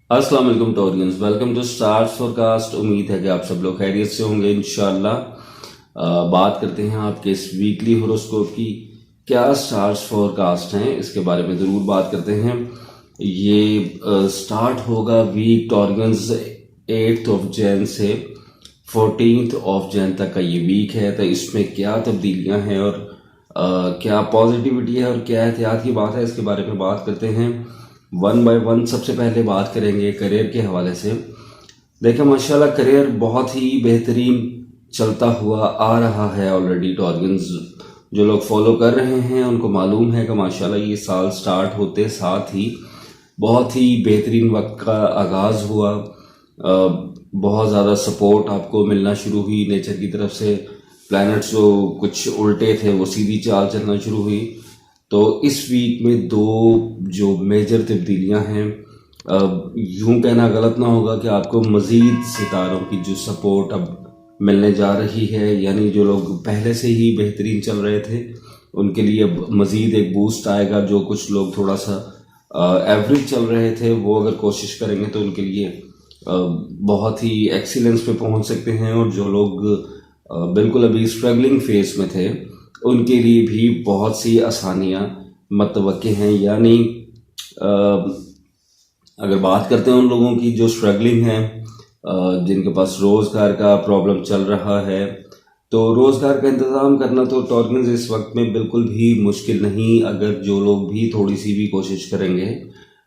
अस्सलाम वालेकुम टोरियंस, welcome to stars forecast. उम्मीद है कि आप सब लोग खैरियत से होंगे इंशाल्लाह। बात करते हैं आपके इस वीकली होरोस्कोप की। क्या स्टार्स फोरकास्ट हैं इसके बारे में ज़रूर बात करते हैं। ये स्टार्ट होगा वीक टोरियंस 8 जैन से 14 जैन तक का ये वीक है। तो इसमें क्या तब्दीलियां हैं और क्या पॉजिटिविटी है और क्या एहतियात की बात है, इसके बारे में बात करते हैं वन बाय वन। सबसे पहले बात करेंगे करियर के हवाले से। देखिए माशाल्लाह करियर बहुत ही बेहतरीन चलता हुआ आ रहा है ऑलरेडी। टॉर्गन्स जो लोग फॉलो कर रहे हैं उनको मालूम है कि माशाल्लाह ये साल स्टार्ट होते साथ ही बहुत ही बेहतरीन वक्त का आगाज़ हुआ। बहुत ज़्यादा सपोर्ट आपको मिलना शुरू हुई नेचर की तरफ से। प्लैनेट्स जो कुछ उल्टे थे वो सीधी चाल चलना शुरू हुई। तो इस वीक में दो जो मेजर तब्दीलियां हैं, यूं कहना गलत ना होगा कि आपको मज़ीद सितारों की जो सपोर्ट अब मिलने जा रही है, यानी जो लोग पहले से ही बेहतरीन चल रहे थे उनके लिए अब मज़ीद एक बूस्ट आएगा। जो कुछ लोग थोड़ा सा एवरेज चल रहे थे वो अगर कोशिश करेंगे तो उनके लिए बहुत ही एक्सीलेंस पे पहुंच सकते हैं। और जो लोग बिल्कुल अभी स्ट्रगलिंग फेस में थे उनके लिए भी बहुत सी आसानियां मतवक्के हैं। यानी अगर बात करते हैं उन लोगों की जो स्ट्रगलिंग है, जिनके पास रोज़गार का प्रॉब्लम चल रहा है, तो रोज़गार का इंतज़ाम करना तो टॉर्गन्स इस वक्त में बिल्कुल भी मुश्किल नहीं। अगर जो लोग भी थोड़ी सी भी कोशिश करेंगे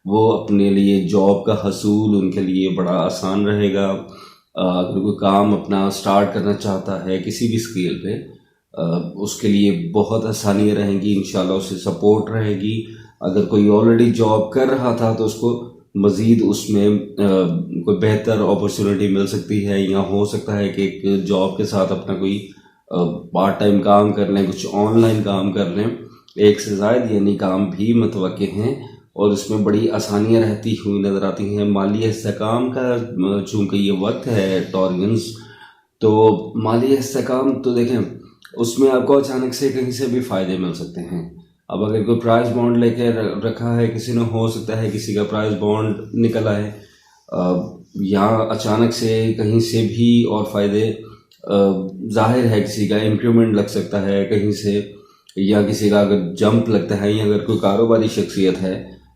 वो अपने लिए जॉब का हसूल उनके लिए बड़ा आसान रहेगा। अगर कोई काम अपना स्टार्ट करना चाहता है किसी भी स्केल पे, उसके लिए बहुत आसानियाँ रहेंगी इंशाल्लाह, उससे सपोर्ट रहेगी। अगर कोई ऑलरेडी जॉब कर रहा था तो उसको मज़ीद उसमें कोई बेहतर अपॉर्चुनिटी मिल सकती है, या हो सकता है कि एक जॉब के साथ अपना कोई पार्ट टाइम काम कर लें, कुछ ऑनलाइन काम कर लें। एक से ज़ायद यानी काम भी मतवक्के हैं और इसमें बड़ी आसानियाँ रहती हुई नज़र आती हैं। माली इस्तेकाम का चूँकि ये वक्त है टॉर्गन्स, तो माली इस्तेकाम तो देखें उसमें आपको अचानक से कहीं से भी फ़ायदे मिल सकते हैं। अब अगर कोई प्राइस बॉन्ड लेके रखा है किसी ने, हो सकता है किसी का प्राइस बॉन्ड निकल आए, या अचानक से कहीं से भी और फ़ायदे जाहिर है, किसी का इंक्रीमेंट लग सकता है कहीं से, या किसी का अगर जंप लगता है, या अगर कोई कारोबारी शख्सियत है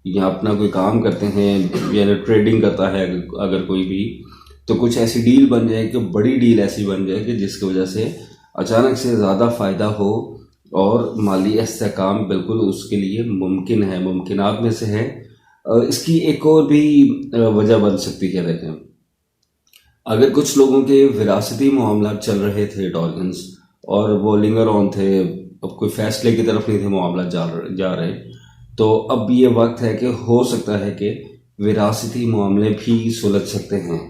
या अपना कोई काम करते हैं या ट्रेडिंग करता है अगर कोई भी, तो कुछ ऐसी डील बन जाए कि बड़ी डील ऐसी बन जाए कि जिसकी वजह से अचानक से ज़्यादा फ़ायदा हो और माली इस्तेकाम बिल्कुल उसके लिए मुमकिन है, मुमकिनात में से है। इसकी एक और भी वजह बन सकती है। देखें अगर कुछ लोगों के विरासती मामला चल रहे थे टॉर्गन्स और वो लिंगर ऑन थे, अब कोई फैसले की तरफ नहीं थे मामला जा रहे, तो अब ये वक्त है कि हो सकता है कि विरासती मामले भी सुलझ सकते हैं,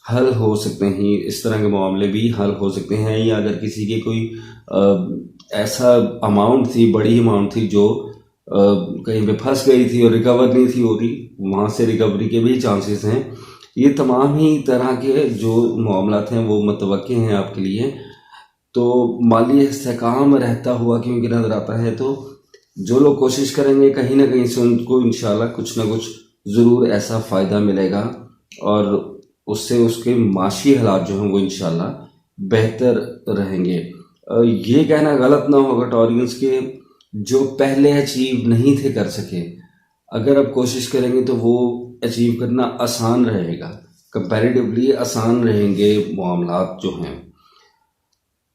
हल हो सकते हैं। इस तरह के मामले भी हल हो सकते हैं। या अगर किसी के कोई ऐसा अमाउंट थी, बड़ी अमाउंट थी जो कहीं पे फंस गई थी और रिकवर नहीं थी हो रही, वहाँ से रिकवरी के भी चांसेस हैं। ये तमाम ही तरह के जो मामलात हैं वो मतवक्के हैं आपके लिए। तो माली इस्तेकाम रहता हुआ क्योंकि नज़र आता है, तो जो लोग कोशिश करेंगे कहीं ना कहीं से उनको इंशाल्लाह कुछ ना कुछ ज़रूर ऐसा फ़ायदा मिलेगा और उससे उसके माशी हालात जो हैं वो इंशाल्लाह बेहतर रहेंगे। ये कहना गलत ना होगा टॉर्गन्स के जो पहले अचीव नहीं थे कर सके, अगर आप कोशिश करेंगे तो वो अचीव करना आसान रहेगा, कंपैरेटिवली आसान रहेंगे मामलात जो हैं।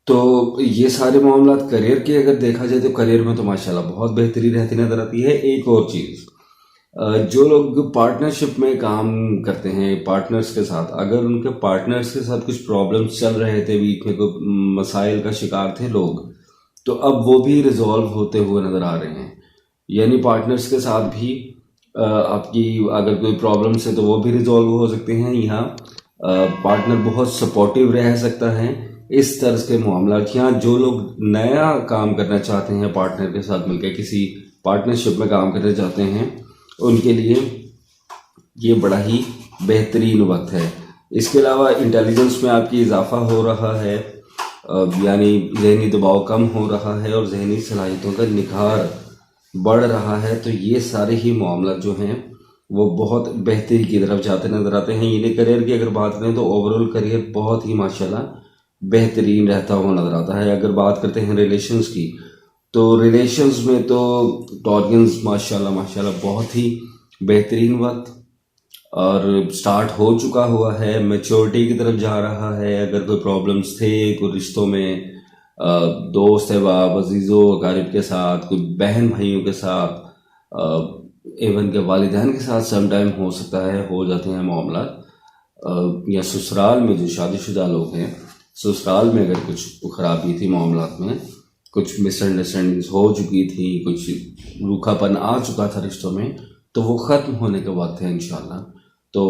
तो ये सारे मामलात करियर के अगर देखा जाए तो करियर में तो माशाल्लाह बहुत बेहतरी रहती नज़र आती है। एक और चीज़, जो लोग पार्टनरशिप में काम करते हैं पार्टनर्स के साथ, अगर उनके पार्टनर्स के साथ कुछ प्रॉब्लम्स चल रहे थे, बीच में कोई मसाइल का शिकार थे लोग, तो अब वो भी रिजॉल्व होते हुए नज़र आ रहे हैं। यानी पार्टनर्स के साथ भी आपकी अगर कोई प्रॉब्लम्स है तो वो भी रिजॉल्व हो सकते हैं। यहाँ पार्टनर बहुत सपोर्टिव रह सकता है। इस तरह के मामला, यहाँ जो लोग नया काम करना चाहते हैं पार्टनर के साथ मिलकर किसी पार्टनरशिप में काम करना चाहते हैं, उनके लिए ये बड़ा ही बेहतरीन वक्त है। इसके अलावा इंटेलिजेंस में आपकी इजाफा हो रहा है, यानी जहनी दबाव कम हो रहा है और जहनी सलाहियतों का निखार बढ़ रहा है। तो ये सारे ही मामला जो हैं वो बहुत बेहतरी की तरफ जाते नजर आते हैं। यानी करियर की अगर बात करें तो ओवरऑल करियर बहुत ही माशाल्लाह बेहतरीन रहता हुआ नजर आता है। अगर बात करते हैं रिलेशंस की, तो रिलेशंस में तो टॉर्गन्स माशाल्लाह माशाल्लाह बहुत ही बेहतरीन वक्त और स्टार्ट हो चुका हुआ है, मैच्योरिटी की तरफ जा रहा है। अगर कोई प्रॉब्लम्स थे कोई रिश्तों में, दोस्त अहबाब अजीज़ों अकारिब के साथ, कोई बहन भाइयों के साथ, इवन के वालिदैन के साथ समटाइम हो सकता है हो जाते हैं मामला, या ससुराल में जो शादीशुदा लोग हैं, ससुराल में अगर कुछ खराबी थी मामलात में, कुछ मिसअंडरस्टैंडिंग्स हो चुकी थी, कुछ रूखापन आ चुका था रिश्तों में, तो वो ख़त्म होने के वक्त है इंशाल्लाह। तो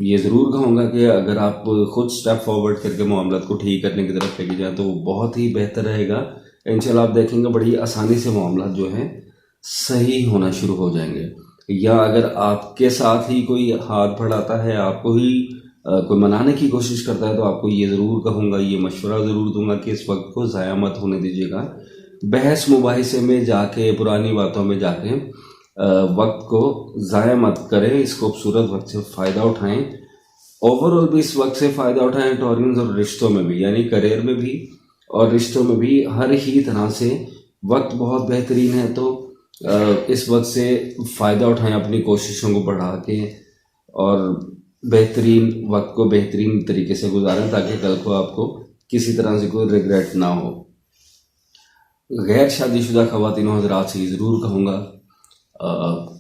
ये ज़रूर कहूँगा कि अगर आप खुद स्टेप फॉरवर्ड करके मामलात को ठीक करने की तरफ लेके जाएँ तो वो बहुत ही बेहतर रहेगा। इंशाल्लाह आप देखेंगे बड़ी आसानी से मामला जो है सही होना शुरू हो जाएंगे। या अगर आपके साथ ही कोई हाथ बढ़ाता है, आपको ही कोई मनाने की कोशिश करता है, तो आपको ये ज़रूर कहूँगा, ये मशवरा ज़रूर दूंगा कि इस वक्त को ज़ाया मत होने दीजिएगा। बहस मुबाहिसे में जाके, पुरानी बातों में जाके वक्त को ज़ाया मत करें। इस खूबसूरत वक्त से फ़ायदा उठाएं। ओवरऑल भी इस वक्त से फ़ायदा उठाएं टॉर्गन्स, और रिश्तों में भी, यानी करियर में भी और रिश्तों में भी हर ही तरह से वक्त बहुत बेहतरीन है। तो इस वक्त से फ़ायदा उठाएं, अपनी कोशिशों को बढ़ा के और बेहतरीन वक्त को बेहतरीन तरीके से गुजारें, ताकि कल को आपको किसी तरह से कोई रिग्रेट ना हो। गैर शादीशुदा ख़वातीन हज़रात से ज़रूर कहूँगा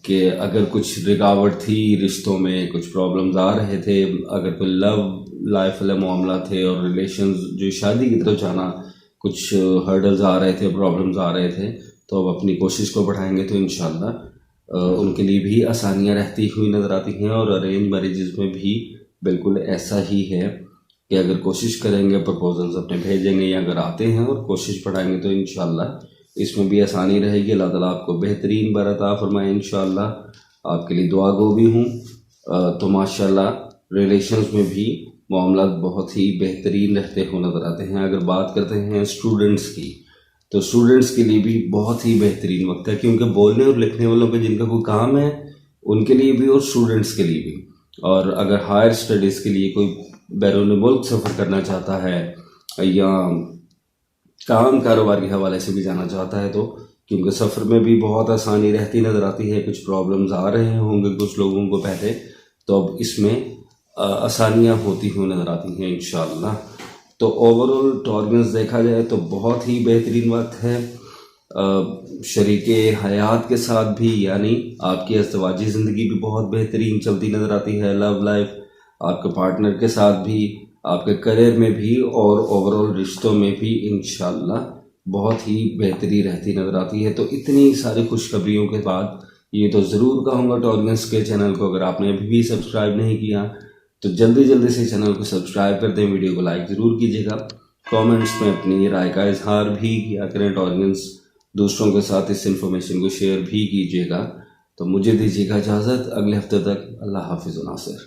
कि अगर कुछ रुकावट थी रिश्तों में, कुछ प्रॉब्लम्स आ रहे थे, अगर कोई लव लाइफ वाले मामला थे और रिलेशंस जो शादी की तरफ जाना, कुछ हर्डल्स आ रहे थे, प्रॉब्लम्स आ रहे थे, तो अब अपनी कोशिश को बढ़ाएंगे तो इंशाल्लाह उनके लिए भी आसानियां रहती हुई नज़र आती हैं। और अरेंज मैरिजेस में भी बिल्कुल ऐसा ही है कि अगर कोशिश करेंगे, प्रपोजल्स अपने भेजेंगे, या अगर आते हैं और कोशिश बढ़ाएंगे तो इंशाल्लाह इसमें भी आसानी रहेगी। अल्लाह ताला आपको बेहतरीन बरता फरमाए इंशाल्लाह। आपके लिए दुआ गो भी हूँ। तो माशाल्लाह रिलेशंस में भी मामला बहुत ही बेहतरीन रहते हुए नज़र आते हैं। अगर बात करते हैं स्टूडेंट्स की, तो स्टूडेंट्स के लिए भी बहुत ही बेहतरीन वक्त है, क्योंकि बोलने और लिखने वालों पे जिनका कोई काम है उनके लिए भी और स्टूडेंट्स के लिए भी। और अगर हायर स्टडीज़ के लिए कोई बैरून मुल्क सफ़र करना चाहता है या काम कारोबार के हवाले से भी जाना चाहता है, तो क्योंकि सफ़र में भी बहुत आसानी रहती नज़र आती है। कुछ प्रॉब्लम्स आ रहे होंगे कुछ लोगों को पहले, तो अब इसमें आसानियाँ होती हुई नज़र आती हैं इंशाल्लाह। तो ओवरऑल टॉर्गन्स देखा जाए तो बहुत ही बेहतरीन वक्त है। शरीके हयात के साथ भी, यानी आपकी अज़दवाजी ज़िंदगी भी बहुत बेहतरीन चलती नज़र आती है। लव लाइफ आपके पार्टनर के साथ भी, आपके करियर में भी और ओवरऑल रिश्तों में भी इंशाल्लाह बहुत ही बेहतरी रहती नज़र आती है। तो इतनी सारी खुशखबरियों के बाद ये तो ज़रूर कहूँगा टॉर्गन्स के चैनल को अगर आपने अभी भी सब्सक्राइब नहीं किया तो जल्दी जल्दी से चैनल को सब्सक्राइब कर दें, वीडियो को लाइक ज़रूर कीजिएगा, कमेंट्स में अपनी राय का इजहार भी किया करें टॉर्गन्स, दूसरों के साथ इस इन्फॉर्मेशन को शेयर भी कीजिएगा। तो मुझे दीजिएगा इजाज़त, अगले हफ्ते तक अल्लाह हाफिज़ नासिर।